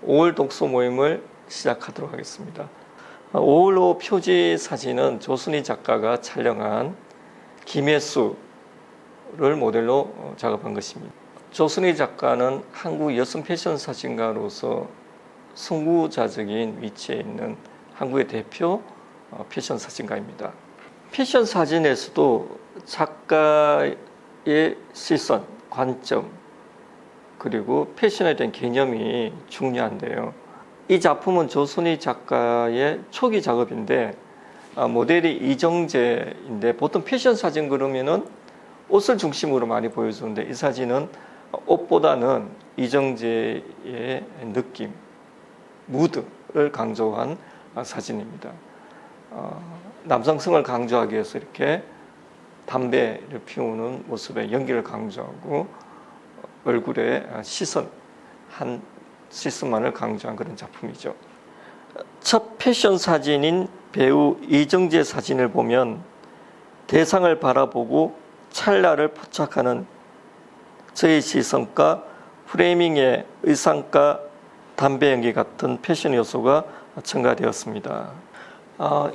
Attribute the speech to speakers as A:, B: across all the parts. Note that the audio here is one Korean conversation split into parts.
A: 5월 독서 모임을 시작하도록 하겠습니다. 5월호 표지 사진은 조순희 작가가 촬영한 김혜수를 모델로 작업한 것입니다. 조순희 작가는 한국 여성 패션 사진가로서 선구자적인 위치에 있는 한국의 대표 패션 사진가입니다. 패션 사진에서도 작가의 시선, 관점, 그리고 패션에 대한 개념이 중요한데요. 이 작품은 조순희 작가의 초기 작업인데 모델이 이정재인데 보통 패션 사진 그러면은 옷을 중심으로 많이 보여주는데 이 사진은 옷보다는 이정재의 느낌, 무드를 강조한 사진입니다. 남성성을 강조하기 위해서 이렇게 담배를 피우는 모습에 연기를 강조하고 얼굴에 한 시선만을 강조한 그런 작품이죠. 첫 패션 사진인 배우 이정재 사진을 보면 대상을 바라보고 찰나를 포착하는 저의 시선과 프레이밍의 의상과 담배 연기 같은 패션 요소가 첨가되었습니다.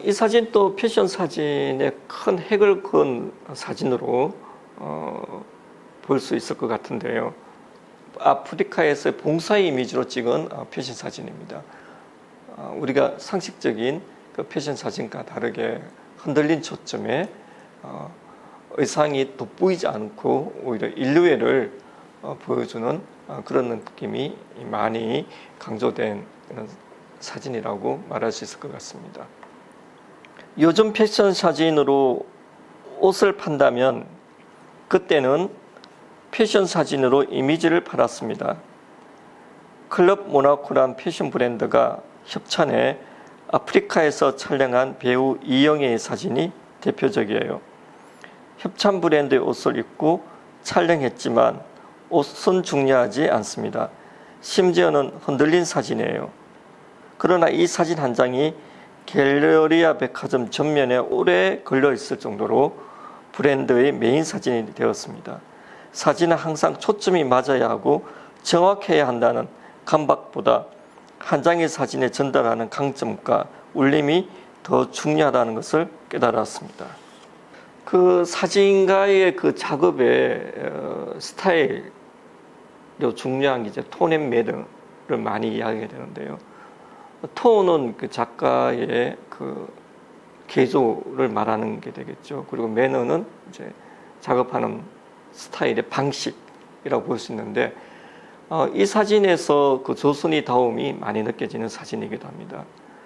A: 이 사진 또 패션 사진의 큰 획을 그은 사진으로 볼 수 있을 것 같은데요. 아프리카에서의 봉사의 이미지로 찍은 패션 사진입니다. 우리가 상식적인 그 패션 사진과 다르게 흔들린 초점에 의상이 돋보이지 않고 오히려 일루에를 보여주는 그런 느낌이 많이 강조된 사진이라고 말할 수 있을 것 같습니다. 요즘 패션 사진으로 옷을 판다면 그때는 패션 사진으로 이미지를 팔았습니다. 클럽 모나코란 패션 브랜드가 협찬해 아프리카에서 촬영한 배우 이영애의 사진이 대표적이에요. 협찬 브랜드의 옷을 입고 촬영했지만 옷은 중요하지 않습니다. 심지어는 흔들린 사진이에요. 그러나 이 사진 한 장이 갤러리아 백화점 전면에 오래 걸려 있을 정도로 브랜드의 메인 사진이 되었습니다. 사진은 항상 초점이 맞아야 하고 정확해야 한다는 강박보다 한 장의 사진에 전달하는 강점과 울림이 더 중요하다는 것을 깨달았습니다. 그 사진가의 그 작업의 스타일이 중요한 게 이제 톤 앤 매너를 많이 이야기가 되는데요. 톤은 그 작가의 그 개조를 말하는 게 되겠죠. 그리고 매너는 이제 작업하는 스타일의 방식이라고 볼 수 있는데 이 사진에서 그 조순희 다움이 많이 느껴지는 사진이기도 합니다.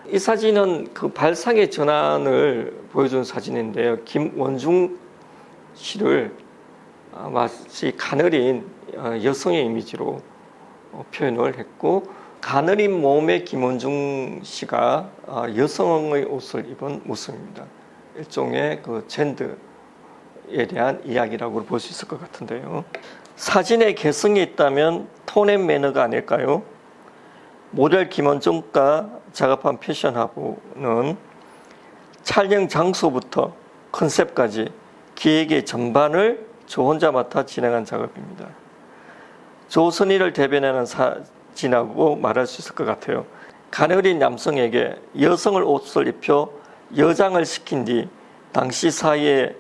A: 이 사진은 그 발상의 전환을 보여주는 사진인데요. 김원중 씨를 마치 가느린 여성의 이미지로 표현을 했고 가느린 몸의 김원중 씨가 여성의 옷을 입은 모습입니다. 일종의 그 젠더에 대한 이야기라고 볼 수 있을 것 같은데요. 사진에 개성이 있다면 톤 앤 매너가 아닐까요? 모델 김원중과 작업한 패션하고는 촬영 장소부터 컨셉까지 기획의 전반을 저 혼자 맡아 진행한 작업입니다. 조순희를 대변하는 사진이라고 말할 수 있을 것 같아요. 가느린 남성에게 여성을 옷을 입혀 여장을 시킨 뒤 당시 사회에서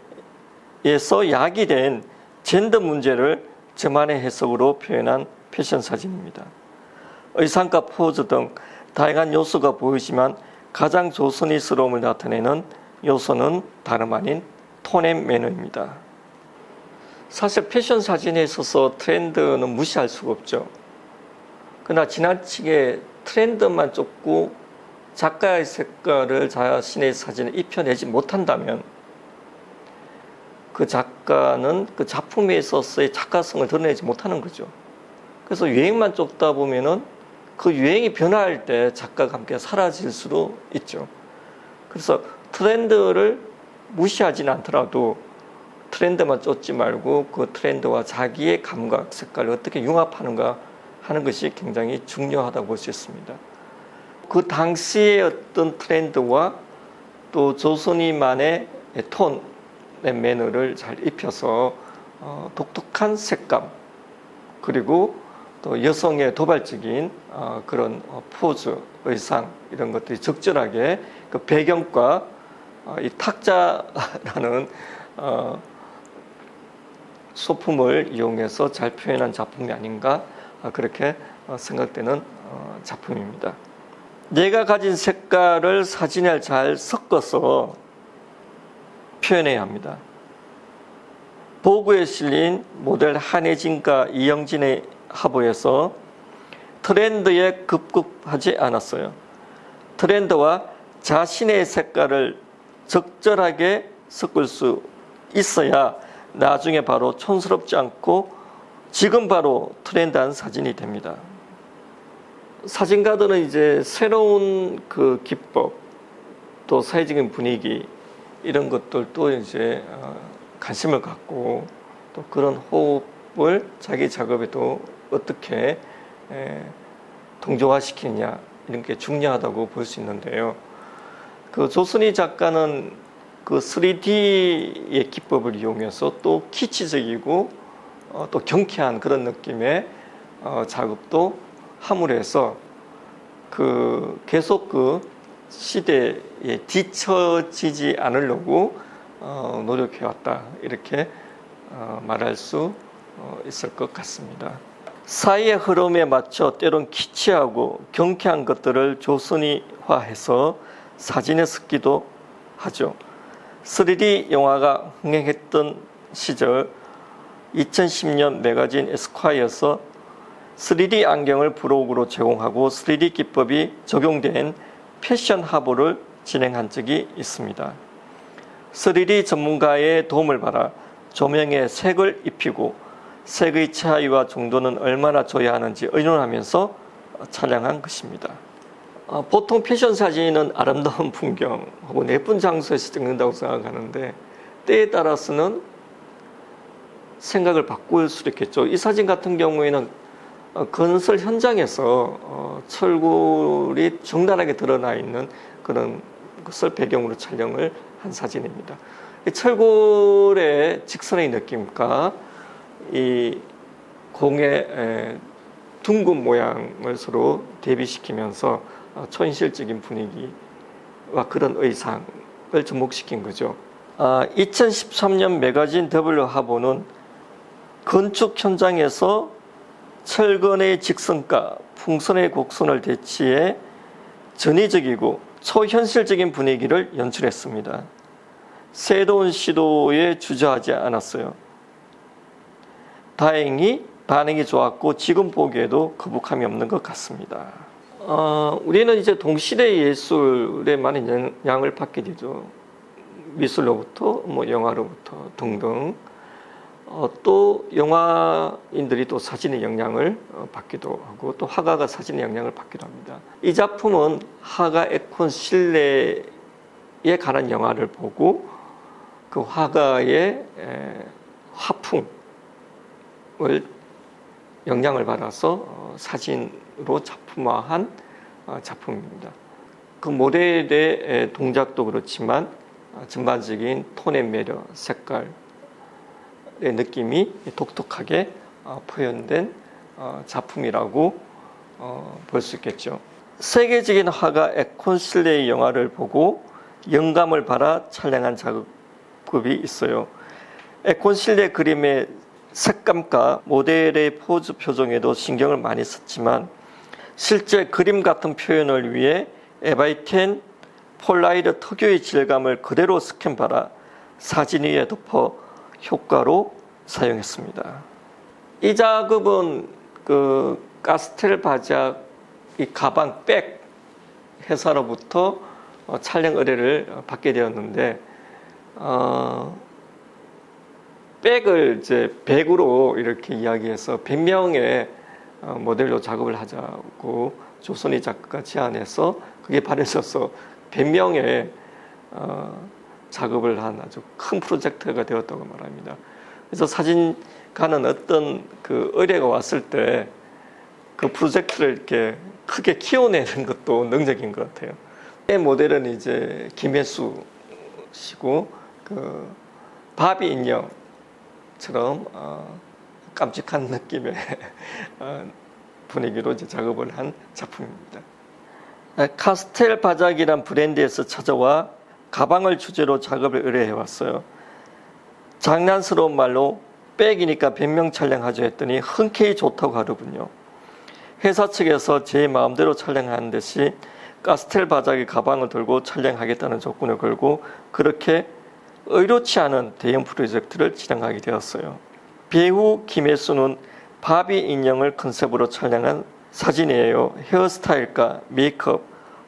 A: 야기된 젠더 문제를 저만의 해석으로 표현한 패션 사진입니다. 의상과 포즈 등 다양한 요소가 보이지만 가장 조순희스러움을 나타내는 요소는 다름 아닌 톤 앤 매너입니다. 사실 패션 사진에 있어서 트렌드는 무시할 수가 없죠. 그러나 지나치게 트렌드만 쫓고 작가의 색깔을 자신의 사진에 입혀내지 못한다면 그 작가는 그 작품에 있어서의 작가성을 드러내지 못하는 거죠. 그래서 유행만 쫓다 보면은 그 유행이 변화할 때 작가가 함께 사라질 수도 있죠. 그래서 트렌드를 무시하지는 않더라도 트렌드만 쫓지 말고 그 트렌드와 자기의 감각, 색깔을 어떻게 융합하는가 하는 것이 굉장히 중요하다고 볼 수 있습니다. 그 당시의 어떤 트렌드와 또 조순희만의 톤, 매너를 잘 입혀서 독특한 색감 그리고 또 여성의 도발적인 그런 포즈, 의상 이런 것들이 적절하게 그 배경과 이 탁자라는 소품을 이용해서 잘 표현한 작품이 아닌가 그렇게 생각되는 작품입니다. 내가 가진 색깔을 사진에 잘 섞어서 표현해야 합니다. 보고에 실린 모델 한혜진과 이영진의 화보에서 트렌드에 급급하지 않았어요. 트렌드와 자신의 색깔을 적절하게 섞을 수 있어야 나중에 바로 촌스럽지 않고 지금 바로 트렌드한 사진이 됩니다. 사진가들은 이제 새로운 그 기법, 또 사회적인 분위기 이런 것들도 이제 관심을 갖고 또 그런 호흡을 자기 작업에도 어떻게 동조화시키느냐 이런 게 중요하다고 볼 수 있는데요. 그 조선희 작가는 그 3D의 기법을 이용해서 또 키치적이고 또 경쾌한 그런 느낌의 작업도 함으로 해서 그 계속 그 시대에 뒤처지지 않으려고 노력해왔다 이렇게 말할 수 있을 것 같습니다. 사회의 흐름에 맞춰 때론 키치하고 경쾌한 것들을 조선이화해서 사진에 섞기도 하죠. 3D 영화가 흥행했던 시절 2010년 매거진 에스콰이어에서 3D 안경을 브로그로 제공하고 3D 기법이 적용된 패션 화보를 진행한 적이 있습니다. 3D 전문가의 도움을 받아 조명에 색을 입히고 색의 차이와 정도는 얼마나 줘야 하는지 의논하면서 촬영한 것입니다. 보통 패션 사진은 아름다운 풍경 혹은 예쁜 장소에서 찍는다고 생각하는데 때에 따라서는 생각을 바꿀 수도 있겠죠. 이 사진 같은 경우에는 건설 현장에서 철골이 적나라하게 드러나 있는 그런 것을 배경으로 촬영을 한 사진입니다. 이 철골의 직선의 느낌과 이 공의 둥근 모양을 서로 대비시키면서 초현실적인 분위기와 그런 의상을 접목시킨 거죠. 2013년 매거진 W 화보는 건축 현장에서 철근의 직선과 풍선의 곡선을 대치해 전위적이고 초현실적인 분위기를 연출했습니다. 새로운 시도에 주저하지 않았어요. 다행히 반응이 좋았고 지금 보기에도 거북함이 없는 것 같습니다. 우리는 이제 동시대 예술에 많은 영향을 받게 되죠. 미술로부터, 영화로부터 등등. 또 영화인들이 또 사진의 영향을 받기도 하고 또 화가가 사진의 영향을 받기도 합니다. 이 작품은 화가 에콘 실내에 관한 영화를 보고 그 화가의 화풍을 영향을 받아서 사진으로 작품화한 작품입니다. 그 모델의 동작도 그렇지만 전반적인 톤의 매력, 색깔 느낌이 독특하게 표현된 작품이라고 볼 수 있겠죠. 세계적인 화가 에콘 실레의 영화를 보고 영감을 받아 촬영한 작업이 있어요. 에콘 실레 그림의 색감과 모델의 포즈 표정에도 신경을 많이 썼지만 실제 그림 같은 표현을 위해 에바이텐 폴라이드 특유의 질감을 그대로 스캔 받아 사진 위에 덮어 효과로 사용했습니다. 이 작업은 그 카스텔 바작 이 가방 백 회사로부터 촬영 의뢰를 받게 되었는데 백을 이제 100으로 이렇게 이야기해서 100명의 모델로 작업을 하자고 조선희 작가가 제안해서 그게 받아져서 100명의 작업을 한 아주 큰 프로젝트가 되었다고 말합니다. 그래서 사진가는 어떤 그 의뢰가 왔을 때 그 프로젝트를 이렇게 크게 키워내는 것도 능력인 것 같아요. 이 모델은 이제 김혜수 씨고 그 바비 인형처럼 깜찍한 느낌의 분위기로 이제 작업을 한 작품입니다. 카스텔 바작이란 브랜드에서 찾아와 가방을 주제로 작업을 의뢰해 왔어요. 장난스러운 말로 백이니까 변명 촬영하죠 했더니 흔쾌히 좋다고 하더군요. 회사 측에서 제 마음대로 촬영하는 듯이 카스텔 바작의 가방을 들고 촬영하겠다는 조건을 걸고 그렇게 의료치 않은 대형 프로젝트를 진행하게 되었어요. 배우 김혜수는 바비 인형을 컨셉으로 촬영한 사진이에요. 헤어스타일과 메이크업,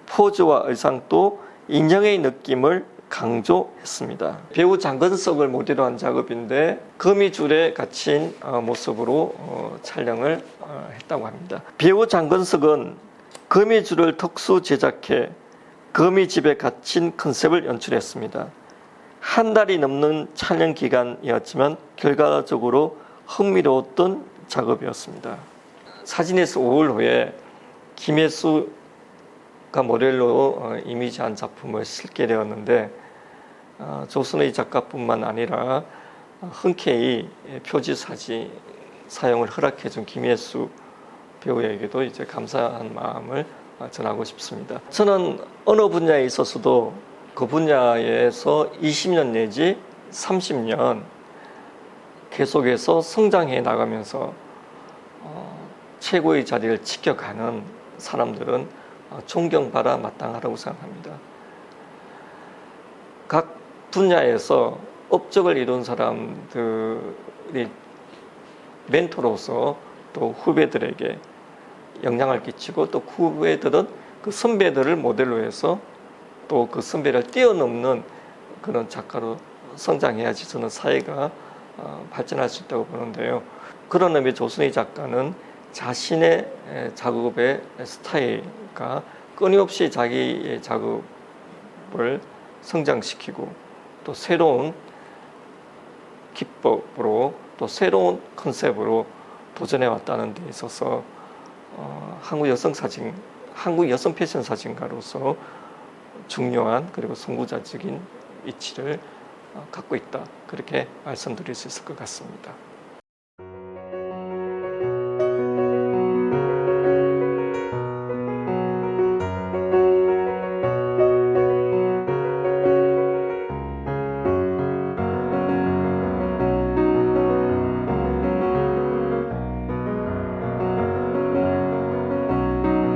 A: 포즈와 의상도 인형의 느낌을 강조했습니다. 배우 장근석을 모델로 한 작업인데 거미줄에 갇힌 모습으로 촬영을 했다고 합니다. 배우 장근석은 거미줄을 특수 제작해 거미집에 갇힌 컨셉을 연출했습니다. 한 달이 넘는 촬영 기간이었지만 결과적으로 흥미로웠던 작업이었습니다. 사진에서 5월 후에 김혜수가 모델로 이미지한 작품을 실게 되었는데 조선의 작가뿐만 아니라 흔쾌히 표지 사진 사용을 허락해준 김혜수 배우에게도 이제 감사한 마음을 전하고 싶습니다. 저는 어느 분야에 있어서도 그 분야에서 20년 내지 30년 계속해서 성장해 나가면서 최고의 자리를 지켜가는 사람들은 존경받아 마땅하다고 생각합니다. 각 분야에서 업적을 이룬 사람들이 멘토로서 또 후배들에게 영향을 끼치고 또 후배들은 그 선배들을 모델로 해서 또 그 선배를 뛰어넘는 그런 작가로 성장해야지 저는 사회가 발전할 수 있다고 보는데요. 그런 의미 조선의 작가는 자신의 작업의 스타일과 끊임없이 자기의 작업을 성장시키고 또 새로운 기법으로 또 새로운 컨셉으로 도전해 왔다는 데 있어서 한국 여성 패션 사진가로서 중요한 그리고 선구자적인 위치를 갖고 있다. 그렇게 말씀드릴 수 있을 것 같습니다.